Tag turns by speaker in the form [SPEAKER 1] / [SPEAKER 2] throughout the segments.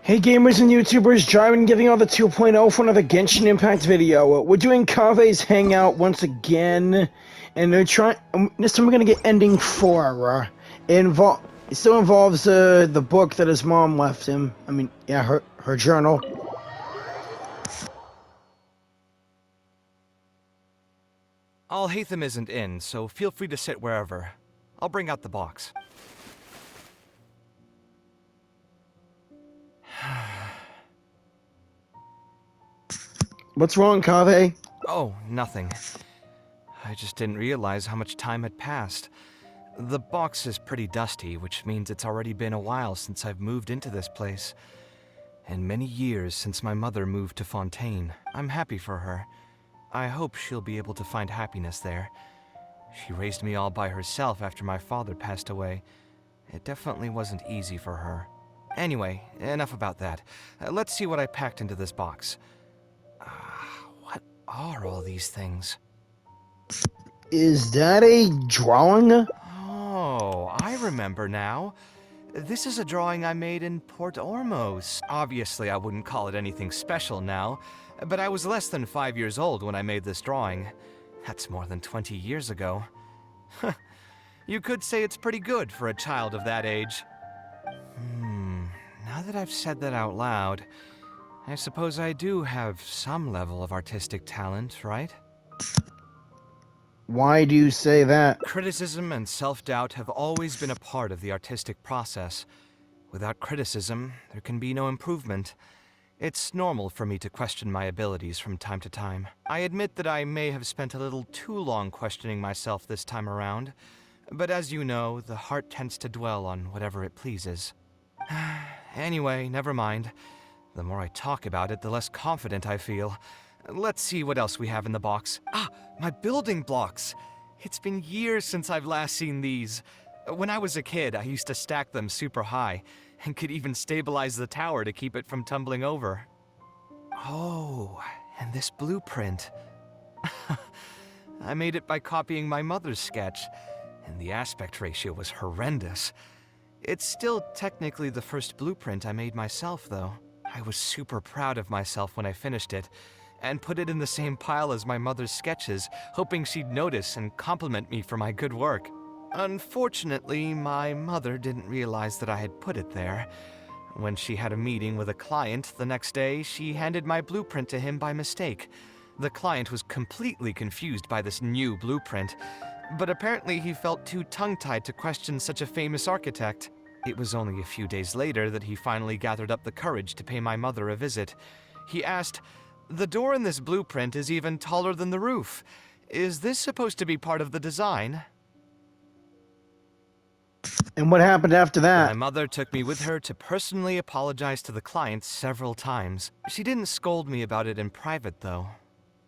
[SPEAKER 1] Hey gamers and YouTubers, driving and getting on the 2.0 for another Genshin Impact video. We're doing Kaveh's Hangout once again, and they're trying. This time we're gonna get ending 4. It still involves the book that his mom left him. I mean, yeah, her journal.
[SPEAKER 2] Alhaitham isn't in, so feel free to sit wherever. I'll bring out the box.
[SPEAKER 1] What's wrong, Kaveh?
[SPEAKER 2] Oh, nothing. I just didn't realize how much time had passed. The box is pretty dusty, which means it's already been a while since I've moved into this place. And many years since my mother moved to Fontaine. I'm happy for her. I hope she'll be able to find happiness there. She raised me all by herself after my father passed away. It definitely wasn't easy for her. Anyway, enough about that. Let's see what I packed into this box. What are all these things?
[SPEAKER 1] Is that a drawing?
[SPEAKER 2] Oh, I remember now. This is a drawing I made in Port Ormos. Obviously, I wouldn't call it anything special now, but I was less than 5 years old when I made this drawing. That's more than 20 years ago. You could say it's pretty good for a child of that age. Now that I've said that out loud, I suppose I do have some level of artistic talent, right?
[SPEAKER 1] Why do you say that?
[SPEAKER 2] Criticism and self-doubt have always been a part of the artistic process. Without criticism, there can be no improvement. It's normal for me to question my abilities from time to time. I admit that I may have spent a little too long questioning myself this time around, but as you know, the heart tends to dwell on whatever it pleases. Anyway, never mind. The more I talk about it, the less confident I feel. Let's see what else we have in the box. My building blocks! It's been years since I've last seen these. When I was a kid, I used to stack them super high, and could even stabilize the tower to keep it from tumbling over. Oh, and this blueprint. I made it by copying my mother's sketch, and the aspect ratio was horrendous. It's still technically the first blueprint I made myself, though. I was super proud of myself when I finished it, and put it in the same pile as my mother's sketches, hoping she'd notice and compliment me for my good work. Unfortunately, my mother didn't realize that I had put it there. When she had a meeting with a client the next day, she handed my blueprint to him by mistake. The client was completely confused by this new blueprint, but apparently he felt too tongue-tied to question such a famous architect. It was only a few days later that he finally gathered up the courage to pay my mother a visit. He asked, "The door in this blueprint is even taller than the roof. Is this supposed to be part of the design?"
[SPEAKER 1] And what happened after that?
[SPEAKER 2] My mother took me with her to personally apologize to the client several times. She didn't scold me about it in private, though.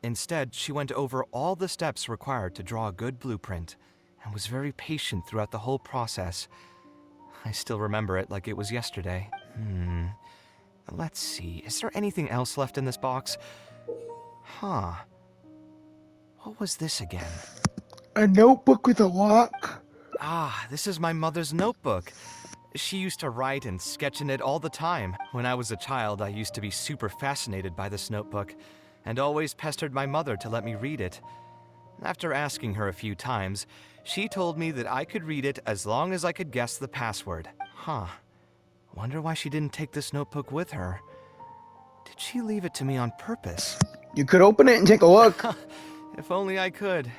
[SPEAKER 2] Instead, she went over all the steps required to draw a good blueprint, and was very patient throughout the whole process. I still remember it like it was yesterday. Let's see, is there anything else left in this box? What was this again?
[SPEAKER 1] A notebook with a lock?
[SPEAKER 2] This is my mother's notebook. She used to write and sketch in it all the time. When I was a child, I used to be super fascinated by this notebook, and always pestered my mother to let me read it. After asking her a few times, she told me that I could read it as long as I could guess the password. Wonder why she didn't take this notebook with her. Did she leave it to me on purpose?
[SPEAKER 1] You could open it and take a look.
[SPEAKER 2] If only I could.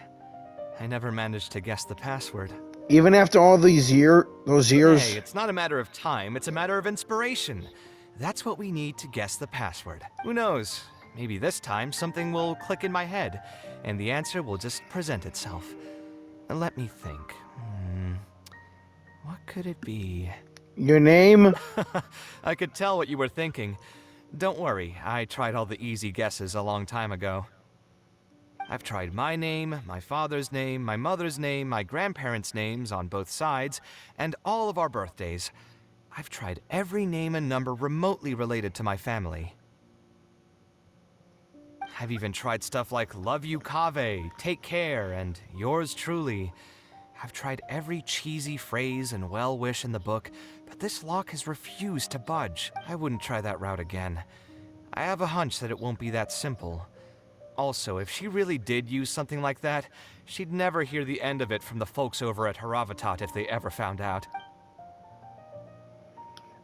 [SPEAKER 2] I never managed to guess the password.
[SPEAKER 1] Even after all those years?
[SPEAKER 2] Hey, it's not a matter of time, it's a matter of inspiration. That's what we need to guess the password. Who knows? Maybe this time something will click in my head, and the answer will just present itself. Let me think. What could it be?
[SPEAKER 1] Your name?
[SPEAKER 2] I could tell what you were thinking. Don't worry, I tried all the easy guesses a long time ago. I've tried my name, my father's name, my mother's name, my grandparents' names on both sides, and all of our birthdays. I've tried every name and number remotely related to my family. I've even tried stuff like "Love you, Kaveh," "Take care," and "Yours truly." I've tried every cheesy phrase and well-wish in the book, but this lock has refused to budge. I wouldn't try that route again. I have a hunch that it won't be that simple. Also, if she really did use something like that, she'd never hear the end of it from the folks over at Haravatat if they ever found out.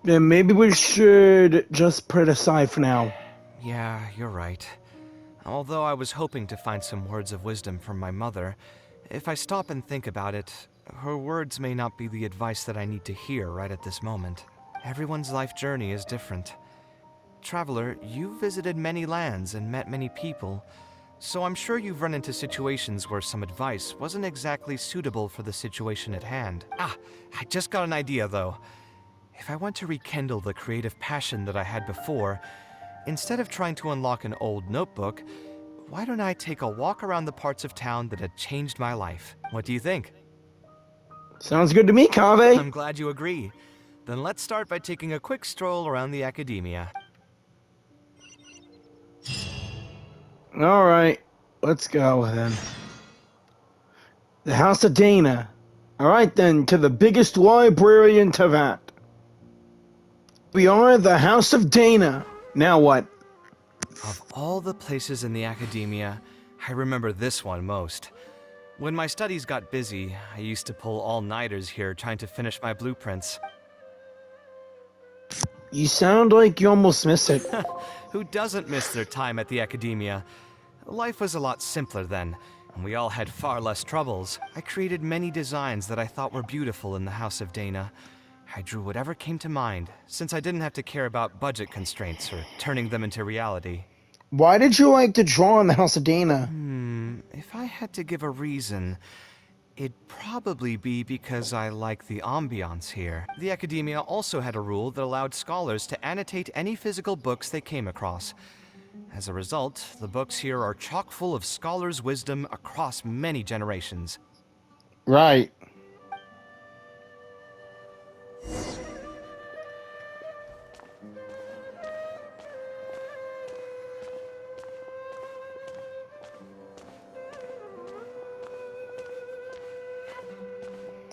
[SPEAKER 1] Then maybe we should just put it aside for now.
[SPEAKER 2] Yeah, you're right. Although I was hoping to find some words of wisdom from my mother, if I stop and think about it, her words may not be the advice that I need to hear right at this moment. Everyone's life journey is different. Traveler, you visited many lands and met many people, so I'm sure you've run into situations where some advice wasn't exactly suitable for the situation at hand. Ah, I just got an idea though. If I want to rekindle the creative passion that I had before, instead of trying to unlock an old notebook, why don't I take a walk around the parts of town that had changed my life? What do you think?
[SPEAKER 1] Sounds good to me, Kaveh.
[SPEAKER 2] I'm glad you agree. Then let's start by taking a quick stroll around the Akademiya.
[SPEAKER 1] Alright, let's go then. The House of Dana. Alright then, to the biggest library in Teyvat. We are the House of Dana. Now what?
[SPEAKER 2] Of all the places in the Akademiya, I remember this one most. When my studies got busy, I used to pull all-nighters here trying to finish my blueprints.
[SPEAKER 1] You sound like you almost miss it.
[SPEAKER 2] Who doesn't miss their time at the Akademiya? Life was a lot simpler then, and we all had far less troubles. I created many designs that I thought were beautiful in the House of Dana. I drew whatever came to mind, since I didn't have to care about budget constraints or turning them into reality.
[SPEAKER 1] Why did you like to draw in the House of Dana?
[SPEAKER 2] If I had to give a reason, it'd probably be because I like the ambiance here. The Akademiya also had a rule that allowed scholars to annotate any physical books they came across. As a result, the books here are chock full of scholars' wisdom across many generations.
[SPEAKER 1] Right.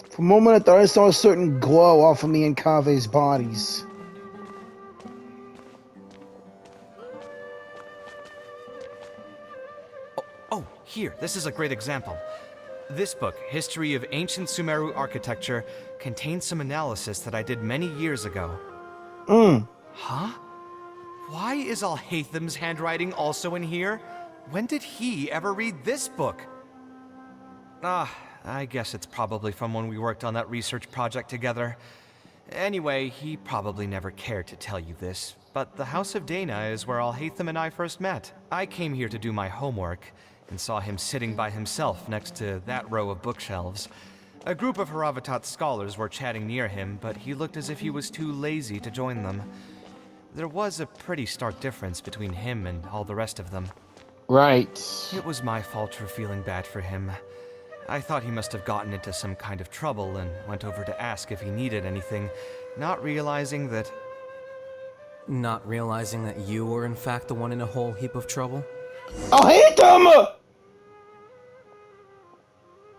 [SPEAKER 1] For a moment, I thought I saw a certain glow off of me and Kaveh's bodies.
[SPEAKER 2] Oh, here, this is a great example. This book, History of Ancient Sumeru Architecture, contains some analysis that I did many years ago. Huh? Why is Alhaitham's handwriting also in here? When did he ever read this book? I guess it's probably from when we worked on that research project together. Anyway, he probably never cared to tell you this, but the House of Dana is where Alhaitham and I first met. I came here to do my homework, and saw him sitting by himself next to that row of bookshelves. A group of Haravatat scholars were chatting near him, but he looked as if he was too lazy to join them. There was a pretty stark difference between him and all the rest of them.
[SPEAKER 1] Right.
[SPEAKER 2] It was my fault for feeling bad for him. I thought he must have gotten into some kind of trouble and went over to ask if he needed anything, not realizing that...
[SPEAKER 3] Not realizing that you were in fact the one in a whole heap of trouble?
[SPEAKER 1] Alhaitham!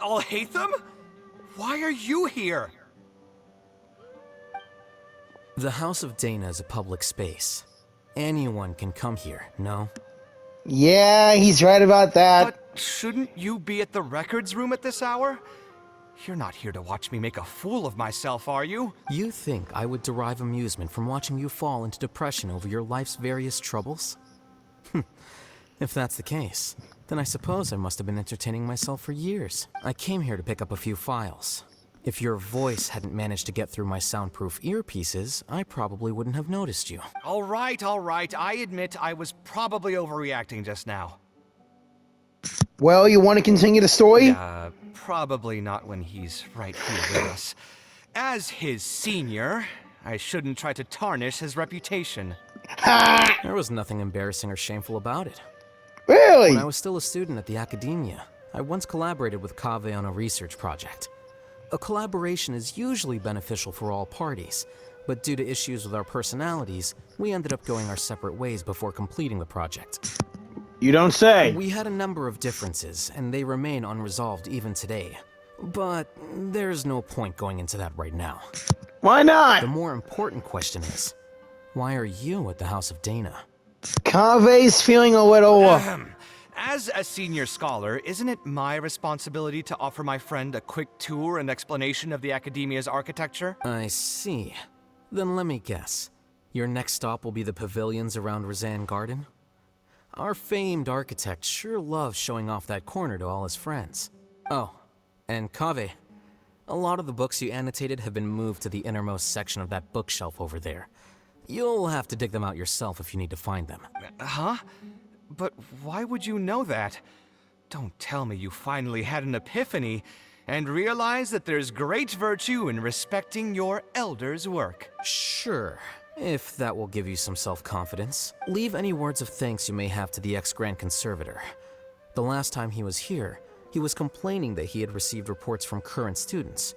[SPEAKER 2] Alhaitham? Why are you here?
[SPEAKER 3] The House of Dana is a public space. Anyone can come here, no?
[SPEAKER 1] Yeah, he's right about that.
[SPEAKER 2] But shouldn't you be at the records room at this hour? You're not here to watch me make a fool of myself, are you?
[SPEAKER 3] You think I would derive amusement from watching you fall into depression over your life's various troubles? If that's the case, then I suppose I must have been entertaining myself for years. I came here to pick up a few files. If your voice hadn't managed to get through my soundproof earpieces, I probably wouldn't have noticed you.
[SPEAKER 2] All right. I admit I was probably overreacting just now.
[SPEAKER 1] Well, you want to continue the story?
[SPEAKER 2] Probably not when he's right here with us. As his senior, I shouldn't try to tarnish his reputation.
[SPEAKER 1] Ha!
[SPEAKER 3] There was nothing embarrassing or shameful about it.
[SPEAKER 1] Really?
[SPEAKER 3] When I was still a student at the Akademiya, I once collaborated with Kaveh on a research project. A collaboration is usually beneficial for all parties, but due to issues with our personalities, we ended up going our separate ways before completing the project.
[SPEAKER 1] You don't say.
[SPEAKER 3] We had a number of differences, and they remain unresolved even today. But there's no point going into that right now.
[SPEAKER 1] Why not?
[SPEAKER 3] The more important question is, why are you at the House of Dana?
[SPEAKER 1] Kave's feeling a little...
[SPEAKER 2] As a senior scholar, isn't it my responsibility to offer my friend a quick tour and explanation of the Akademiya's architecture?
[SPEAKER 3] I see. Then let me guess. Your next stop will be the pavilions around Razan Garden? Our famed architect sure loves showing off that corner to all his friends. Oh, and Kaveh, a lot of the books you annotated have been moved to the innermost section of that bookshelf over there. You'll have to dig them out yourself if you need to find them.
[SPEAKER 2] Huh? But why would you know that? Don't tell me you finally had an epiphany and realized that there's great virtue in respecting your elder's work.
[SPEAKER 3] Sure, if that will give you some self-confidence. Leave any words of thanks you may have to the ex-Grand Conservator. The last time he was here, he was complaining that he had received reports from current students.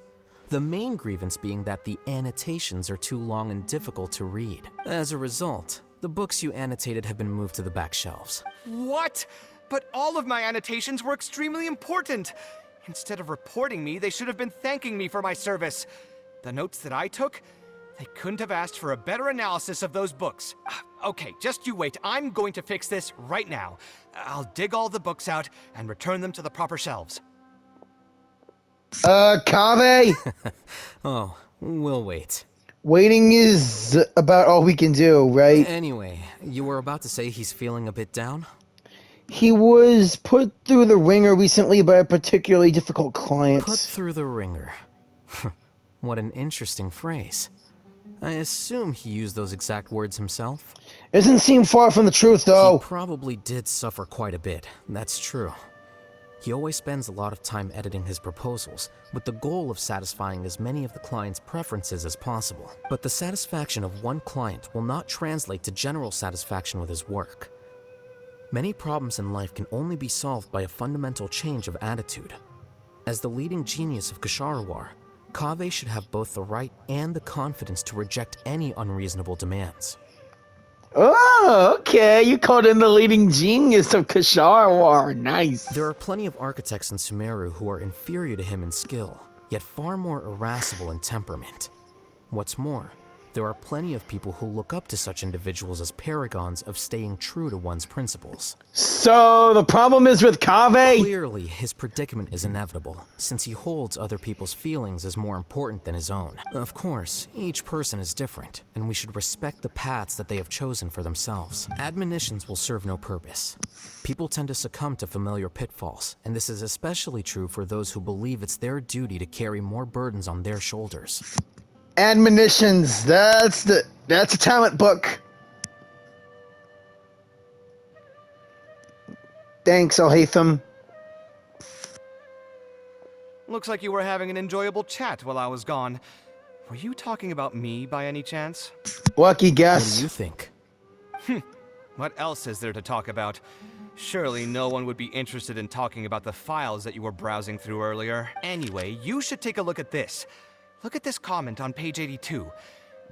[SPEAKER 3] The main grievance being that the annotations are too long and difficult to read. As a result, the books you annotated have been moved to the back shelves.
[SPEAKER 2] What? But all of my annotations were extremely important. Instead of reporting me, they should have been thanking me for my service. The notes that I took, they couldn't have asked for a better analysis of those books. Okay, just you wait. I'm going to fix this right now. I'll dig all the books out and return them to the proper shelves.
[SPEAKER 1] Kaveh?
[SPEAKER 3] Oh, we'll wait.
[SPEAKER 1] Waiting is about all we can do, right?
[SPEAKER 3] Anyway, you were about to say he's feeling a bit down?
[SPEAKER 1] He was put through the ringer recently by a particularly difficult client.
[SPEAKER 3] Put through the ringer. What an interesting phrase. I assume he used those exact words himself?
[SPEAKER 1] Doesn't seem far from the truth, though.
[SPEAKER 3] He probably did suffer quite a bit, that's true. He always spends a lot of time editing his proposals, with the goal of satisfying as many of the client's preferences as possible. But the satisfaction of one client will not translate to general satisfaction with his work. Many problems in life can only be solved by a fundamental change of attitude. As the leading genius of Kshahrewar, Kaveh should have both the right and the confidence to reject any unreasonable demands.
[SPEAKER 1] Oh, okay. You called him the leading genius of Kshahrewar. Nice.
[SPEAKER 3] There are plenty of architects in Sumeru who are inferior to him in skill, yet far more irascible in temperament. What's more, there are plenty of people who look up to such individuals as paragons of staying true to one's principles.
[SPEAKER 1] So, the problem is with Kaveh?
[SPEAKER 3] Clearly, his predicament is inevitable, since he holds other people's feelings as more important than his own. Of course, each person is different, and we should respect the paths that they have chosen for themselves. Admonitions will serve no purpose. People tend to succumb to familiar pitfalls, and this is especially true for those who believe it's their duty to carry more burdens on their shoulders.
[SPEAKER 1] Admonitions. That's a talent book. Thanks, Al-Haytham.
[SPEAKER 2] Looks like you were having an enjoyable chat while I was gone. Were you talking about me by any chance?
[SPEAKER 1] Lucky
[SPEAKER 3] What
[SPEAKER 1] guess.
[SPEAKER 3] do you think?
[SPEAKER 2] What else is there to talk about? Surely no one would be interested in talking about the files that you were browsing through earlier. Anyway, you should take a look at this. Look at this comment on page 82.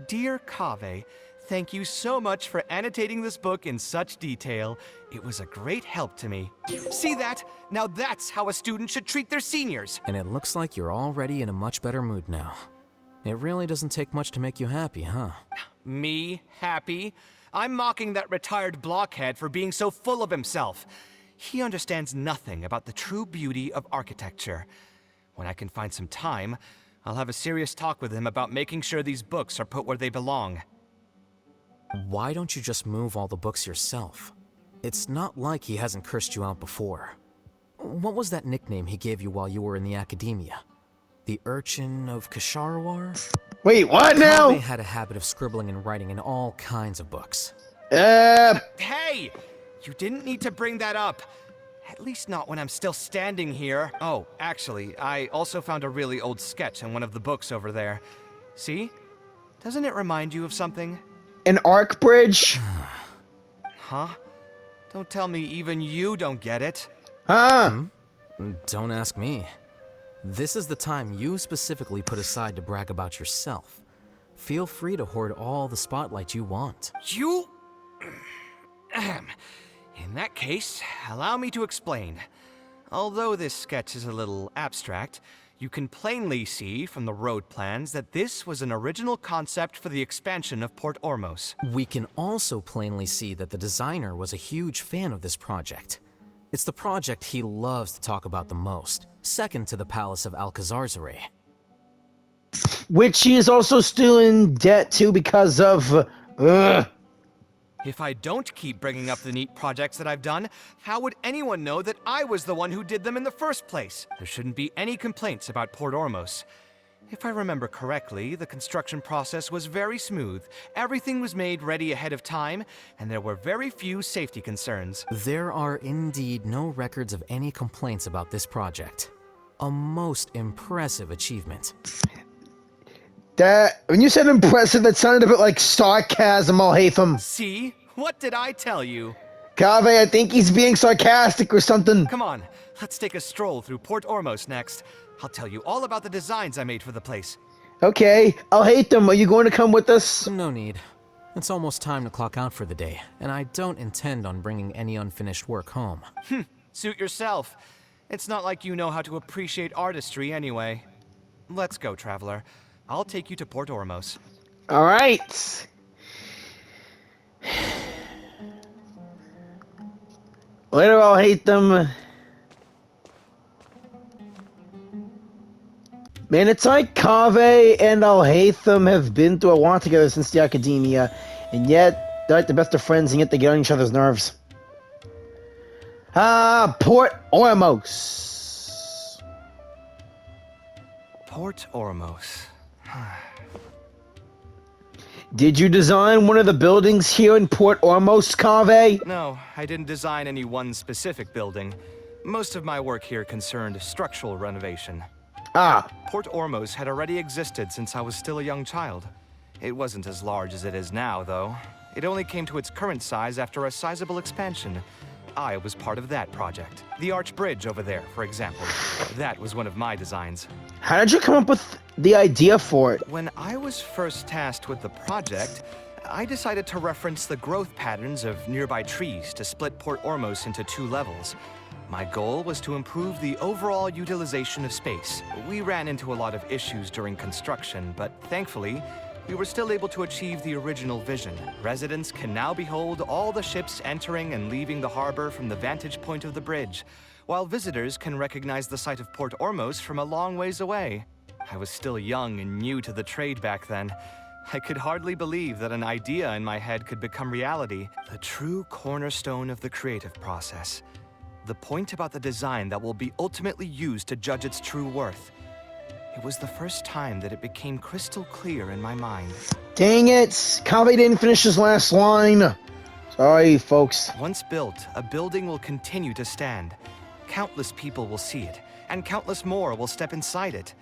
[SPEAKER 2] Dear Kaveh, thank you so much for annotating this book in such detail. It was a great help to me. See that? Now that's how a student should treat their seniors.
[SPEAKER 3] And it looks like you're already in a much better mood now. It really doesn't take much to make you happy, huh?
[SPEAKER 2] Me happy? I'm mocking that retired blockhead for being so full of himself. He understands nothing about the true beauty of architecture. When I can find some time, I'll have a serious talk with him about making sure these books are put where they belong.
[SPEAKER 3] Why don't you just move all the books yourself? It's not like he hasn't cursed you out before. What was that nickname he gave you while you were in the Akademiya? The Urchin of Kshahrewar?
[SPEAKER 1] Wait, what now?
[SPEAKER 3] Kaveh had a habit of scribbling and writing in all kinds of books.
[SPEAKER 2] Hey! You didn't need to bring that up. At least not when I'm still standing here. Oh, actually, I also found a really old sketch in one of the books over there. See? Doesn't it remind you of something?
[SPEAKER 1] An arc bridge?
[SPEAKER 2] Huh? Don't tell me even you don't get it.
[SPEAKER 1] Huh?
[SPEAKER 3] Don't ask me. This is the time you specifically put aside to brag about yourself. Feel free to hoard all the spotlight you want.
[SPEAKER 2] You... In that case, allow me to explain. Although this sketch is a little abstract, You can plainly see from the road plans that this was an original concept for the expansion of Port Ormos.
[SPEAKER 3] We can also plainly see that the designer was a huge fan of this project. It's the project he loves to talk about the most, second to the Palace of Alcazarzaray.
[SPEAKER 1] Which he is also still in debt to because of...
[SPEAKER 2] If I don't keep bringing up the neat projects that I've done, how would anyone know that I was the one who did them in the first place? There shouldn't be any complaints about Port Ormos. If I remember correctly, the construction process was very smooth, everything was made ready ahead of time, and there were very few safety concerns.
[SPEAKER 3] There are indeed no records of any complaints about this project. A most impressive achievement.
[SPEAKER 1] That, when you said impressive, that sounded a bit like sarcasm, Al-Haytham.
[SPEAKER 2] See? What did I tell you?
[SPEAKER 1] Kaveh, I think he's being sarcastic or something.
[SPEAKER 2] Come on, let's take a stroll through Port Ormos next. I'll tell you all about the designs I made for the place.
[SPEAKER 1] Okay, Al-Haytham, are you going to come with us?
[SPEAKER 3] No need. It's almost time to clock out for the day, and I don't intend on bringing any unfinished work home.
[SPEAKER 2] Suit yourself. It's not like you know how to appreciate artistry anyway. Let's go, traveler. I'll take you to Port Ormos.
[SPEAKER 1] All right. Later, Al-Haytham. Man, it's like Kaveh and Al-Haytham have been through a lot together since the Akademiya, and yet they're like the best of friends, and yet they get on each other's nerves. Port Ormos.
[SPEAKER 2] Port Ormos.
[SPEAKER 1] Did you design one of the buildings here in Port Ormos, Kaveh?
[SPEAKER 2] No, I didn't design any one specific building. Most of my work here concerned structural renovation. Port Ormos had already existed since I was still a young child. It wasn't as large as it is now, though. It only came to its current size after a sizable expansion. I was part of that project. The arch bridge over there, for example. That was one of my designs.
[SPEAKER 1] How did you come up with the idea for it?
[SPEAKER 2] When I was first tasked with the project, I decided to reference the growth patterns of nearby trees to split Port Ormos into 2 levels. My goal was to improve the overall utilization of space. We ran into a lot of issues during construction, but thankfully, we were still able to achieve the original vision. Residents can now behold all the ships entering and leaving the harbor from the vantage point of the bridge, while visitors can recognize the site of Port Ormos from a long ways away. I was still young and new to the trade back then. I could hardly believe that an idea in my head could become reality, the true cornerstone of the creative process. The point about the design that will be ultimately used to judge its true worth. It was the first time that it became crystal clear in my mind.
[SPEAKER 1] Dang it! Kaveh didn't finish his last line. Sorry, folks.
[SPEAKER 2] Once built, a building will continue to stand. Countless people will see it, and countless more will step inside it.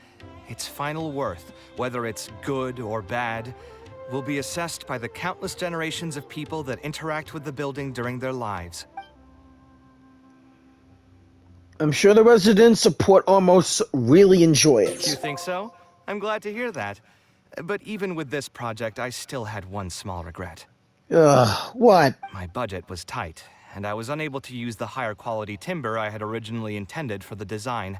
[SPEAKER 2] Its final worth, whether it's good or bad, will be assessed by the countless generations of people that interact with the building during their lives.
[SPEAKER 1] I'm sure the residents of Port Ormos really enjoy
[SPEAKER 2] You
[SPEAKER 1] it.
[SPEAKER 2] think so? I'm glad to hear that. But even with this project, I still had one small regret.
[SPEAKER 1] What?
[SPEAKER 2] My budget was tight, and I was unable to use the higher quality timber I had originally intended for the design.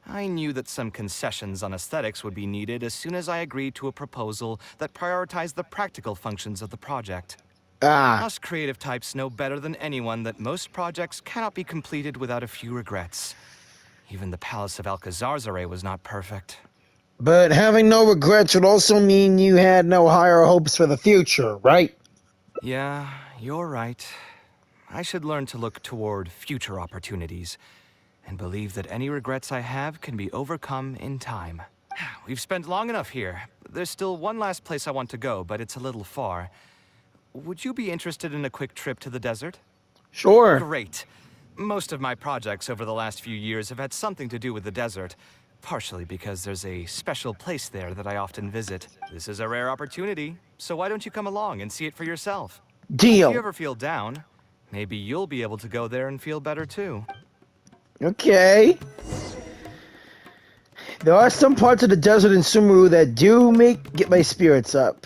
[SPEAKER 2] I knew that some concessions on aesthetics would be needed as soon as I agreed to a proposal that prioritized the practical functions of the project. Us creative types know better than anyone that most projects cannot be completed without a few regrets. Even the Palace of Alcazarzaray was not perfect.
[SPEAKER 1] But having no regrets would also mean you had no higher hopes for the future, right?
[SPEAKER 2] Yeah, you're right. I should learn to look toward future opportunities, and believe that any regrets I have can be overcome in time. We've spent long enough here. There's still one last place I want to go, but it's a little far. Would you be interested in a quick trip to the desert?
[SPEAKER 1] Sure.
[SPEAKER 2] Great. Most of my projects over the last few years have had something to do with the desert, partially because there's a special place there that I often visit. This is a rare opportunity, so why don't you come along and see it for yourself?
[SPEAKER 1] Deal.
[SPEAKER 2] If you ever feel down, maybe you'll be able to go there and feel better too.
[SPEAKER 1] Okay. There are some parts of the desert in Sumeru that do get my spirits up.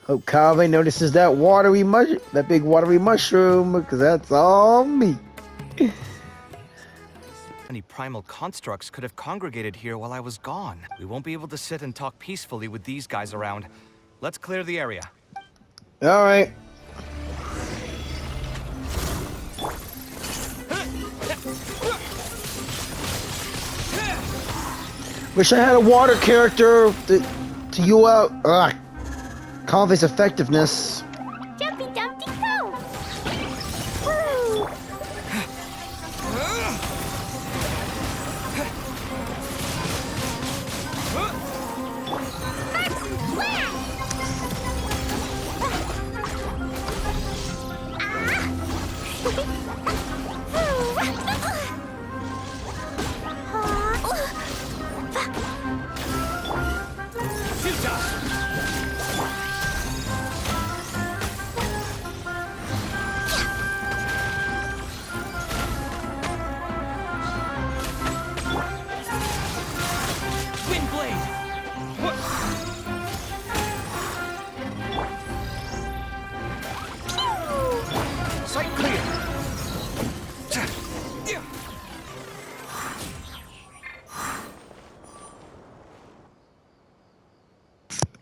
[SPEAKER 1] Hope Kaveh notices that big watery mushroom, because that's all me.
[SPEAKER 2] Any primal constructs could have congregated here while I was gone. We won't be able to sit and talk peacefully with these guys around. Let's clear the area.
[SPEAKER 1] All right. Wish I had a water character to you out. Ugh. Kaveh's effectiveness.
[SPEAKER 4] Jumpy Dumpty go! Woo!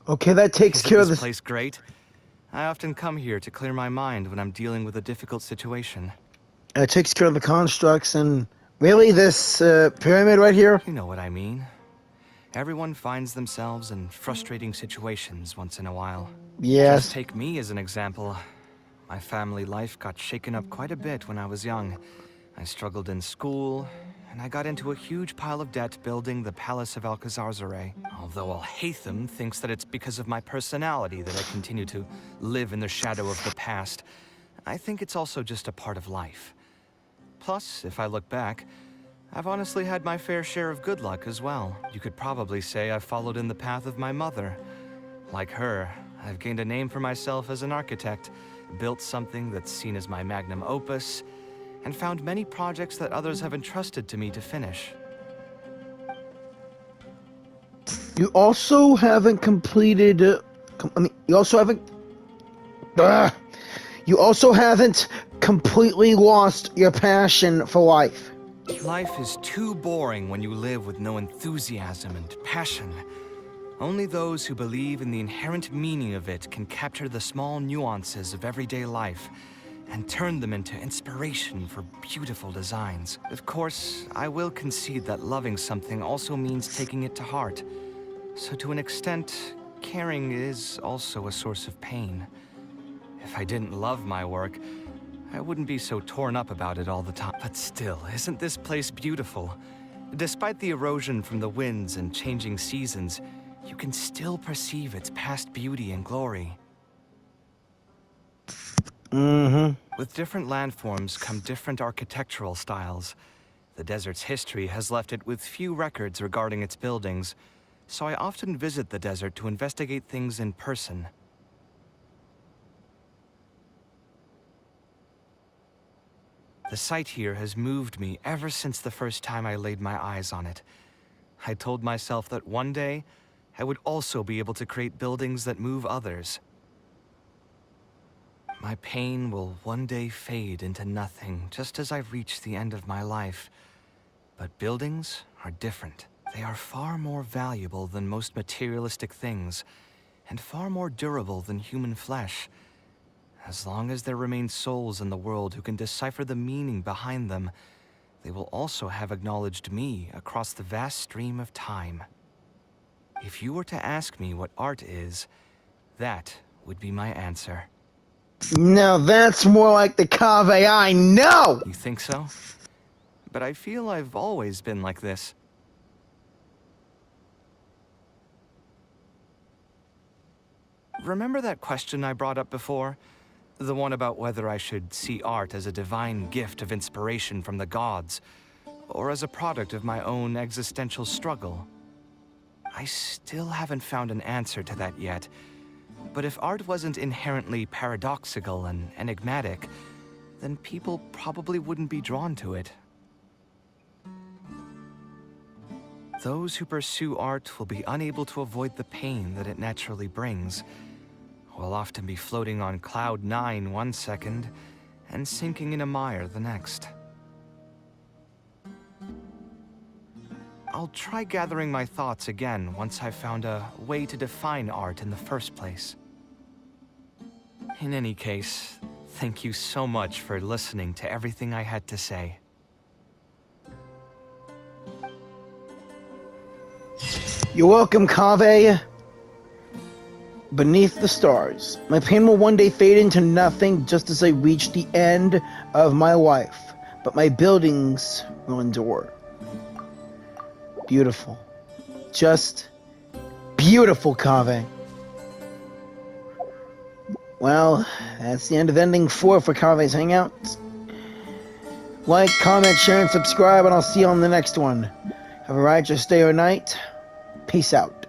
[SPEAKER 1] Okay, that takes care of
[SPEAKER 2] This
[SPEAKER 1] this.
[SPEAKER 2] place great. I often come here to clear my mind when I'm dealing with a difficult situation.
[SPEAKER 1] It takes care of the constructs and really this pyramid right here.
[SPEAKER 2] You know what I mean. Everyone finds themselves in frustrating situations once in a while.
[SPEAKER 1] Yes.
[SPEAKER 2] Just take me as an example. My family life got shaken up quite a bit when I was young. I struggled in school, and I got into a huge pile of debt building the Palace of Alcazarzaray. Although Al-Haytham thinks that it's because of my personality that I continue to live in the shadow of the past, I think it's also just a part of life. Plus, if I look back, I've honestly had my fair share of good luck as well. You could probably say I've followed in the path of my mother. Like her, I've gained a name for myself as an architect, built something that's seen as my magnum opus, and found many projects that others have entrusted to me to finish.
[SPEAKER 1] You also haven't completed. You also haven't. You also haven't completely lost your passion for life.
[SPEAKER 2] Life is too boring when you live with no enthusiasm and passion. Only those who believe in the inherent meaning of it can capture the small nuances of everyday life and turn them into inspiration for beautiful designs. Of course, I will concede that loving something also means taking it to heart. So to an extent, caring is also a source of pain. If I didn't love my work, I wouldn't be so torn up about it all the time. But still, isn't this place beautiful? Despite the erosion from the winds and changing seasons, you can still perceive its past beauty and glory. With different landforms come different architectural styles. The desert's history has left it with few records regarding its buildings, so I often visit the desert to investigate things in person. The site here has moved me ever since the first time I laid my eyes on it. I told myself that one day, I would also be able to create buildings that move others. My pain will one day fade into nothing, just as I reach the end of my life. But buildings are different. They are far more valuable than most materialistic things, and far more durable than human flesh. As long as there remain souls in the world who can decipher the meaning behind them, they will also have acknowledged me across the vast stream of time. If you were to ask me what art is, that would be my answer.
[SPEAKER 1] Now that's more like the Kaveh I know!
[SPEAKER 2] You think so? But I feel I've always been like this. Remember that question I brought up before? The one about whether I should see art as a divine gift of inspiration from the gods, or as a product of my own existential struggle. I still haven't found an answer to that yet, but if art wasn't inherently paradoxical and enigmatic, then people probably wouldn't be drawn to it. Those who pursue art will be unable to avoid the pain that it naturally brings. Will often be floating on cloud 9 one second and sinking in a mire the next. I'll try gathering my thoughts again once I've found a way to define art in the first place. In any case, thank you so much for listening to everything I had to say.
[SPEAKER 1] You're welcome, Kaveh. Beneath the stars, my pain will one day fade into nothing just as I reach the end of my life, but my buildings will endure. Beautiful. Just beautiful, Kaveh. Well, that's the end of ending 4 for Kaveh's Hangout. Like, comment, share, and subscribe, and I'll see you on the next one. Have a righteous day or night. Peace out.